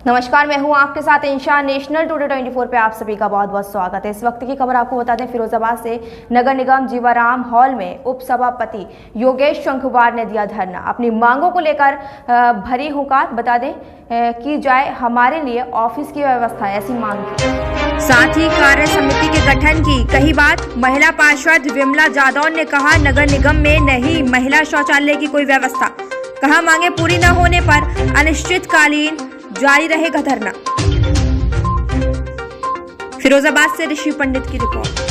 नमस्कार, मैं हूं आपके साथ इंशा। नेशनल टुडे 24 पे आप सभी का बहुत बहुत स्वागत है। इस वक्त की खबर आपको बता दें, फिरोजाबाद से नगर निगम जीवाराम हॉल में उप सभापति योगेश शंखवार ने दिया धरना। अपनी मांगों को लेकर भरी हुंकार, बता दें की जाए हमारे लिए ऑफिस की व्यवस्था, ऐसी मांग की। साथ ही कार्य समिति के गठन की कही बात। महिला पार्षद विमला जादव ने कहा, नगर निगम में नहीं महिला शौचालय की कोई व्यवस्था। कहा, मांगे पूरी न होने पर अनिश्चितकालीन जारी रहेगा धरना। फिरोजाबाद से ऋषि पंडित की रिपोर्ट।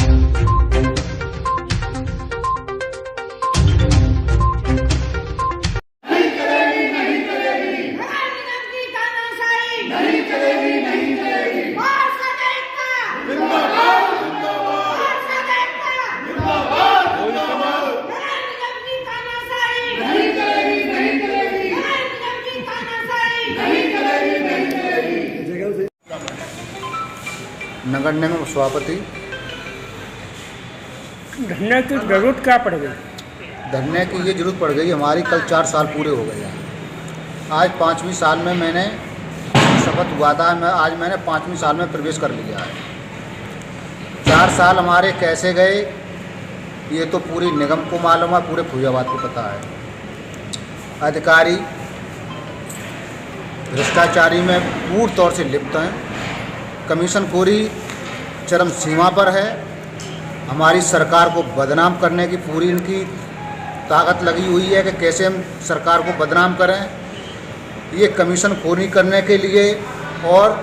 नगर निगम सभापति धरने की जरूरत क्या पड़ गई? धरने की ये जरूरत पड़ गई, हमारी कल 4 साल पूरे हो गए हैं। आज 5वीं साल में मैंने शपथ हुआ था, आज मैंने 5वीं साल में प्रवेश कर लिया है। 4 साल हमारे कैसे गए ये तो पूरी निगम को मालूम है, पूरे फैजाबाद को पता है। अधिकारी भ्रष्टाचारी में पूर्ण तौर से लिप्त हैं। कमीशनखोरी चरम सीमा पर है। हमारी सरकार को बदनाम करने की पूरी इनकी ताकत लगी हुई है कि कैसे हम सरकार को बदनाम करें। ये कमीशनखोरी करने के लिए और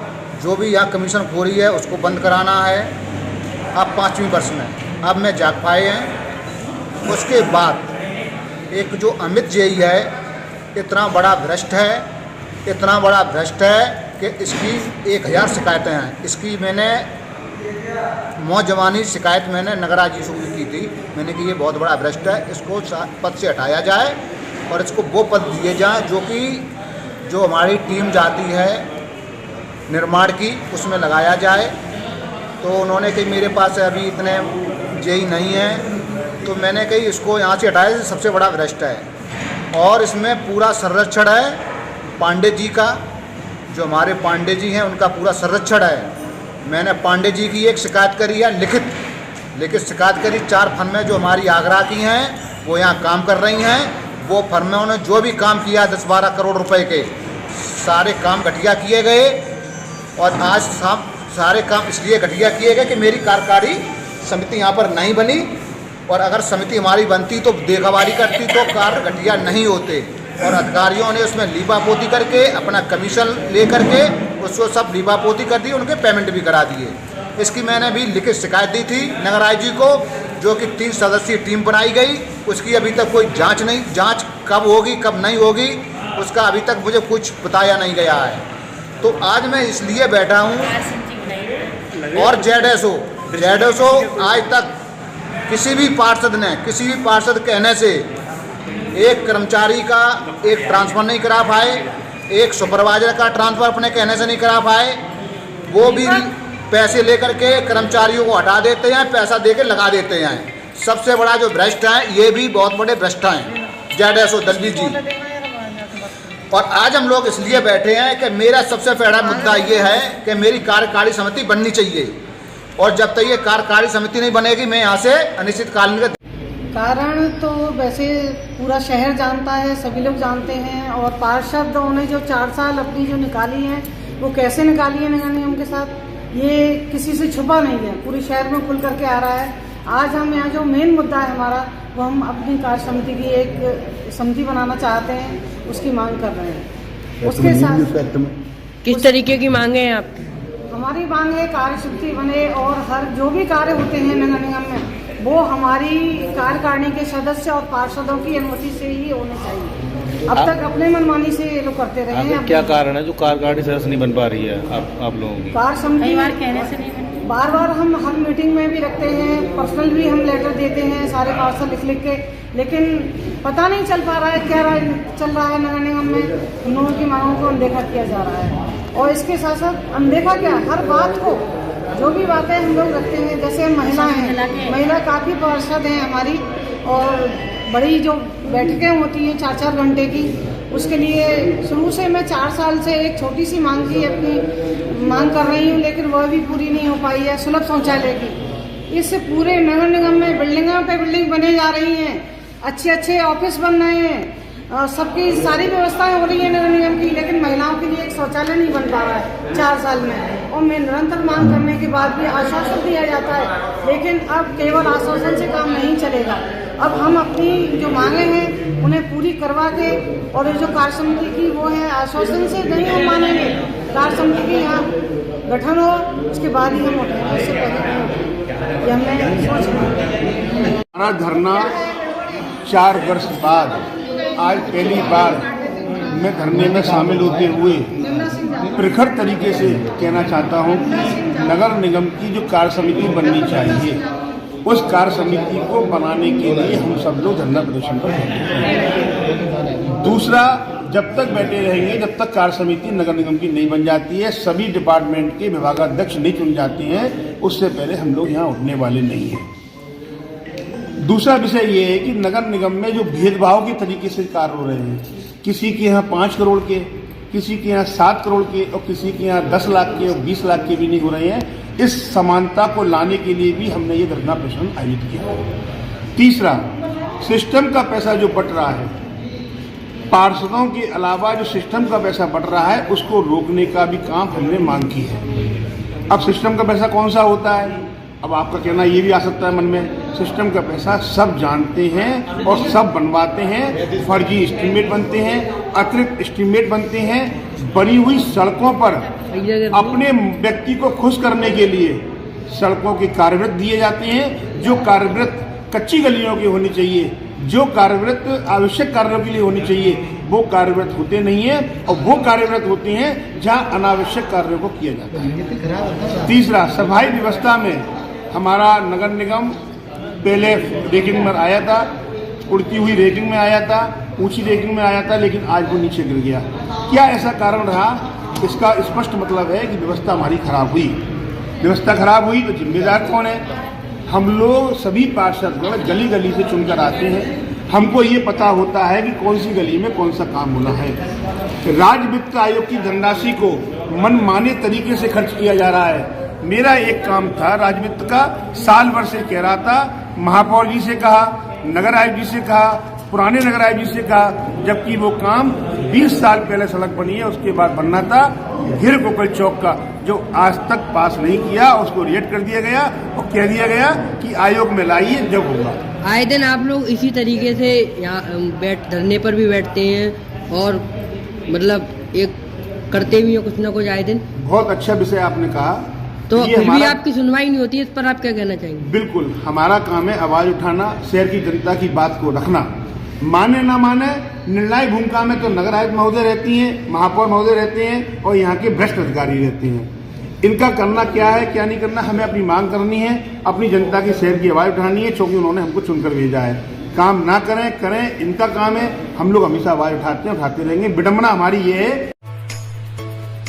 जो भी यहाँ कमीशनखोरी है उसको बंद कराना है। अब 5वीं वर्ष में अब मैं जाग पाए हैं। उसके बाद एक जो अमित जेई है, इतना बड़ा भ्रष्ट है, इतना बड़ा भ्रष्ट है कि इसकी 1000 शिकायतें हैं। इसकी मैंने मौजवानी शिकायत मैंने नगराज जी से की थी। मैंने कि ये बहुत बड़ा भ्रष्ट है, इसको पद से हटाया जाए और इसको वो पद दिए जाएं जो हमारी टीम जाती है निर्माण की, उसमें लगाया जाए। तो उन्होंने कही मेरे पास अभी इतने जेई नहीं है, तो मैंने कही इसको यहाँ से हटाया, सबसे बड़ा भ्रष्ट है। और इसमें पूरा संरक्षण है पांडे जी का, जो हमारे पांडे जी हैं उनका पूरा संरक्षण है। मैंने पांडे जी की एक शिकायत करी है, लिखित शिकायत करी। 4 फर्में जो हमारी आगरा की हैं वो यहाँ काम कर रही हैं। वो फर्मों ने जो भी काम किया 10-12 करोड़ रुपए के सारे काम घटिया किए गए। और आज सारे काम इसलिए घटिया किए गए कि मेरी कार्यकारी समिति यहाँ पर नहीं बनी, और अगर समिति हमारी बनती तो देखभाली करती तो कार्य घटिया नहीं होते। और अधिकारियों ने उसमें लीपापोती करके अपना कमीशन ले करके उसको सब लीपापोती कर दी, उनके पेमेंट भी करा दिए। इसकी मैंने भी लिखित शिकायत दी थी नगराज जी को, जो कि 3 सदस्यीय टीम बनाई गई। उसकी अभी तक कोई जांच कब होगी कब नहीं होगी उसका अभी तक मुझे कुछ बताया नहीं गया है। तो आज मैं इसलिए बैठा हूँ। और जेडएसओ आज तक किसी भी पार्षद कहने से एक कर्मचारी का एक ट्रांसफ़र नहीं करा पाए, एक सुपरवाइजर का ट्रांसफ़र अपने कहने से नहीं करा पाए। वो भी पैसे लेकर के कर्मचारियों को हटा देते हैं, पैसा दे के लगा देते हैं। सबसे बड़ा जो भ्रष्ट है, ये भी बहुत बड़े भ्रष्ट हैं जेडएसओ दलवी जी। और आज हम लोग इसलिए बैठे हैं कि मेरा सबसे बड़ा मुद्दा ये है कि मेरी कार्यकारी समिति बननी चाहिए, और जब तक ये कार्यकारी समिति नहीं बनेगी मैं यहाँ से अनिश्चितकालीन कारण तो वैसे पूरा शहर जानता है, सभी लोग जानते हैं। और पार्षदों ने जो 4 साल अपनी जो निकाली है वो कैसे निकाली है नगर निगम के साथ, ये किसी से छुपा नहीं है, पूरे शहर में खुल करके आ रहा है। आज हम यहाँ जो मेन मुद्दा है हमारा, वो हम अपनी कार्य समिति की एक समिति बनाना चाहते हैं, उसकी मांग कर रहे हैं। उसके साथ किस तरीके की मांगे हैं आपकी? हमारी मांग है कार्य समिति बने, और हर जो भी कार्य होते हैं नगर निगम में वो हमारी कार्यकारिणी के सदस्य और पार्षदों की अनुमति से ही होने चाहिए। अब तक अपने मनमानी से ये लोग करते रहे हैं। क्या कारण है जो कार्यकारिणी सदस्य नहीं बन पा रही है आप लोगों की? कार्य समिति कहने से नहीं, बार हम हर मीटिंग में भी रखते हैं, पर्सनल भी हम लेटर देते हैं सारे पार्षद लिख के, लेकिन पता नहीं चल पा रहा है क्या चल रहा है नगर निगम में। उन लोगों की मांगों को अनदेखा किया जा रहा है, और इसके साथ साथ अनदेखा क्या, हर बात को जो भी बातें हम लोग रखते हैं, जैसे महिला हैं, महिला काफ़ी पार्षद हैं हमारी, और बड़ी जो बैठकें होती हैं 4-4 घंटे की, उसके लिए शुरू से मैं 4 साल से एक छोटी सी मांग की अपनी मांग कर रही हूँ, लेकिन वह भी पूरी नहीं हो पाई है, सुलभ शौचालय की। इससे पूरे नगर निगम में बिल्डिंगों पे बिल्डिंग बने जा रही हैं, अच्छे अच्छे ऑफिस बन रहे हैं, सबकी सारी व्यवस्थाएं हो रही है नगर निगम की, लेकिन महिलाओं के लिए एक शौचालय नहीं बन पा रहा है 4 साल में। और मैं निरंतर मांग करने के बाद भी आश्वासन दिया जाता है, लेकिन अब केवल आश्वासन से काम नहीं चलेगा। अब हम अपनी जो मांगे हैं उन्हें पूरी करवा के, और जो कार्य समिति की वो है, आश्वासन से नहीं हम मानेंगे, कार्य समिति की यहाँ गठन हो, उसके बाद ही हम उठेंगे, उससे पहले नहीं उठेंगे, ये हमने सोच लिया। हमारा धरना 4 वर्ष बाद आज पहली बार मैं धरने में शामिल होते हुए प्रखर तरीके से कहना चाहता हूं कि नगर निगम की जो कार्य समिति बननी चाहिए, उस कार्य समिति को बनाने के लिए हम सब लोग धरना प्रदर्शन पर हैं। दूसरा, जब तक बैठे रहेंगे, जब तक कार्य समिति नगर निगम की नहीं बन जाती है, सभी डिपार्टमेंट के विभागाध्यक्ष नहीं चुन जाते हैं, उससे पहले हम लोग यहाँ उठने वाले नहीं हैं। दूसरा विषय ये है कि नगर निगम में जो भेदभाव के तरीके से कार्य हो रहे हैं, किसी के यहाँ 5 करोड़ के, किसी के यहाँ 7 करोड़ के, और किसी के यहाँ 10 लाख के और 20 लाख के भी नहीं हो रहे हैं, इस समानता को लाने के लिए भी हमने ये धरना प्रदर्शन आयोजित किया। तीसरा, सिस्टम का पैसा जो बट रहा है, पार्षदों के अलावा जो सिस्टम का पैसा बट रहा है, उसको रोकने का भी काम हमने मांग की है। अब सिस्टम का पैसा कौन सा होता है? अब आपका कहना ये भी आ सकता है मन में, सिस्टम का पैसा सब जानते हैं और सब बनवाते हैं, फर्जी एस्टीमेट बनते हैं, अतिरिक्त एस्टीमेट बनते हैं, बनी हुई सड़कों पर अपने व्यक्ति को खुश करने के लिए सड़कों के कार्यवृत्त दिए जाते हैं, जो कार्यवृत्त कच्ची गलियों की होनी चाहिए, जो कार्यवृत्त आवश्यक कार्यों के लिए होनी चाहिए, वो कार्यवृत्त होते नहीं है, और वो कार्यवृत्त होते हैं जहां अनावश्यक कार्यों को किया जाता है। तीसरा, सफाई व्यवस्था में हमारा नगर निगम पहले रैंकिंग में आया था, उड़ती हुई रैंकिंग में आया था, ऊंची रैंकिंग में आया था, लेकिन आज वो नीचे गिर गया। क्या ऐसा कारण रहा? इसका स्पष्ट मतलब है कि व्यवस्था हमारी खराब हुई। व्यवस्था खराब हुई तो जिम्मेदार कौन है? हम लोग सभी पार्षद गली गली से चुनकर आते हैं, हमको ये पता होता है कि कौन सी गली में कौन सा काम होना है। राज्य वित्त आयोग की धनराशि को मनमाने तरीके से खर्च किया जा रहा है। मेरा एक काम था राज्य वित्त का, साल भर से कह रहा था, महापौर जी से कहा, नगर आयुक्त जी से कहा, पुराने नगर आयुक्त जी से कहा, जबकि वो काम 20 साल पहले सड़क बनी है, उसके बाद बनना था घिर गोकल चौक का, जो आज तक पास नहीं किया, उसको रिजेक्ट कर दिया गया और कह दिया गया कि आयोग में लाइए जब होगा। आए दिन आप लोग इसी तरीके से यहाँ धरने पर भी बैठते हैं और मतलब एक करते भी हैं कुछ ना कुछ आए दिन। बहुत अच्छा विषय आपने कहा, तो फिर भी आपकी सुनवाई नहीं होती है, इस पर आप क्या कहना चाहेंगे? बिल्कुल, हमारा काम है आवाज उठाना, शहर की जनता की बात को रखना, माने ना माने। निर्णायक भूमिका में तो नगर आयुक्त महोदय रहती हैं, महापौर महोदय रहते हैं और यहाँ के भ्रष्ट अधिकारी रहते हैं। इनका करना क्या है, क्या नहीं करना, हमें अपनी मांग करनी है, अपनी जनता की शहर की आवाज उठानी है, क्योंकि उन्होंने हमको चुनकर भेजा है। काम ना करें, करें, इनका काम है, हम लोग हमेशा आवाज उठाते हैं, उठाते रहेंगे। विडंबना हमारी ये है।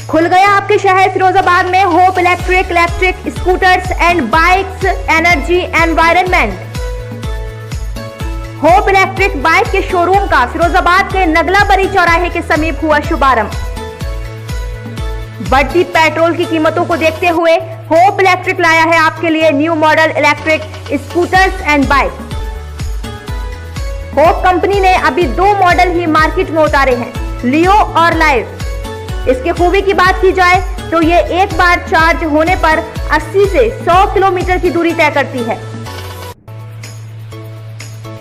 खुल गया आपके शहर फिरोजाबाद में hope electric scooters and bikes energy environment. Hope electric bike के शोरूम का फिरोजाबाद के नगला बरी चौराहे के समीप हुआ शुभारंभ। बढ़ती पेट्रोल की कीमतों को देखते हुए होप इलेक्ट्रिक लाया है आपके लिए new model electric scooters and bike. Hope company ने अभी 2 मॉडल ही मार्केट में उतारे हैं, लियो और लाइव। इसके खूबी की बात की जाए तो ये एक बार चार्ज होने पर 80 से 100 किलोमीटर की दूरी तय करती है।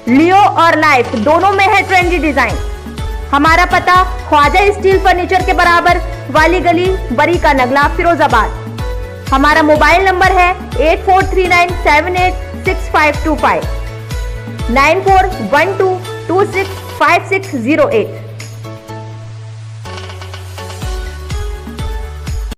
लियो और लाइफ दोनों में है ट्रेंडी डिजाइन। हमारा पता ख्वाजा स्टील फर्नीचर के बराबर वाली गली, बरी का नगला, फिरोजाबाद। हमारा मोबाइल नंबर है 8439786525 9412265608।